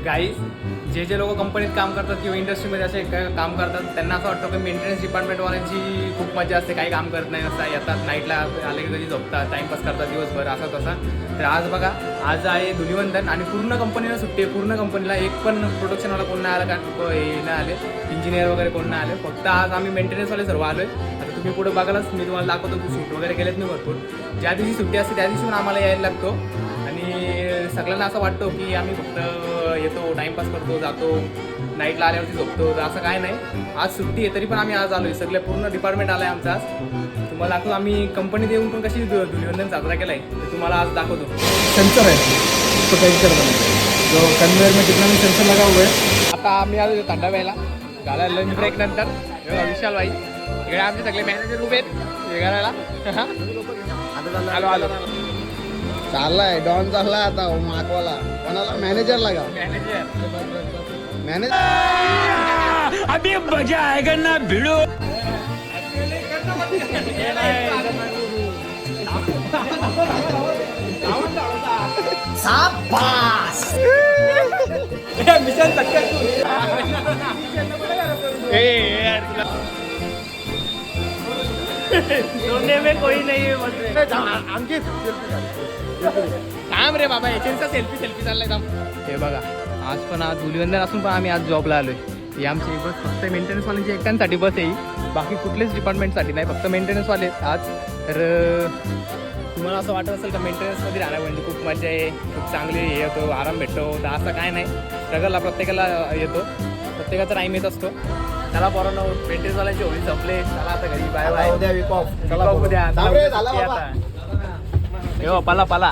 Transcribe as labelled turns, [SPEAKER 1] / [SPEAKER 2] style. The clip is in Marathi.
[SPEAKER 1] गाईज जे लोक कंपनीत काम करतात किंवा इंडस्ट्रीमध्ये असे काम करतात त्यांना असं वाटतं की मेंटेनन्स डिपार्टमेंटवाल्यांची खूप मजा असते, काही काम करत नाही असं येतात नाईटला आले की कधी झोपतात, टाईमपास करतात दिवसभर असं तसं. तर आज बघा, आज आहे धुलिवंदन आणि पूर्ण कंपनीला सुट्टी आहे. पूर्ण कंपनीला एक पण प्रोडक्शनवाला कोण नाही आला, का हे नाही आले, इंजिनियर वगैरे कोण नाही आले. फक्त आज आम्ही मेंटेनन्सवाले सर्व आलो आहे. आता तुम्ही पुढे बघालच, मी तुम्हाला दाखवतो की शूट वगैरे केलेत मी भरपूर. ज्या दिवशी सुट्टी असते त्या दिवशी पण आम्हाला यायला लागतो आणि सगळ्यांना असं वाटतं की आम्ही फक्त येतो, टाईमपास करतो, जातो, नाईटला आल्यावरती झोपतो. तर असं काय नाही, आज सुट्टी आहे तरी पण आम्ही आज आलो आहे. सगळे पूर्ण डिपार्टमेंट आलं आहे आमचं आज. तुम्हाला दाखवतो आम्ही कंपनीत येऊन पण कशी धुलिवंदन साजरा केला आहे ते तुम्हाला आज दाखवतो.
[SPEAKER 2] सेंसर है तो सेंसर जो कन्वेयर में कितना भी सेंसर लगा हुआ है.
[SPEAKER 1] आता आम्ही आलो थंडा प्यायला, झाला लंच ब्रेक नंतर. विशाल भाई इकडे आमचे सगळे मॅनेजर उभे आहेत हे करायला. आलो आलो
[SPEAKER 2] चाललाय डॉन चाललाय आता मागवाला कोणाला मॅनेजर लागा मॅनेजर
[SPEAKER 3] अभी मजा आएगा ना भिड़ो.
[SPEAKER 1] मिशन सोने में कोई नहीं है. थांब रे बाबा, याच्या सेल्फी चाललाय थांब. हे बघा, आज पण आज धुलिवंदन असून पण आम्ही आज जॉबला आलोय. ही आमची बस फक्त मेंटेनन्सवाल्यांची एकट्यांसाठी बस आहे, बाकी कुठलेच डिपार्टमेंटसाठी नाही, फक्त मेंटेनन्सवाले आज. तर तुम्हाला असं वाटत असेल का मेंटेनन्समध्ये राहणं म्हणजे खूप मजा आहे, खूप चांगली हे होतो, आराम भेटतो. तर असं काय नाही, स्ट्रगलला प्रत्येकाला येतो, प्रत्येकाचा टाईम येत असतो. चला पोरांनो, मेंटेनन्सवाल्यांची होळी संपले, चला आता घरी. बाय बाय,
[SPEAKER 2] उद्या वीक ऑफ
[SPEAKER 1] उद्या.
[SPEAKER 2] झाला बाबा.
[SPEAKER 1] पला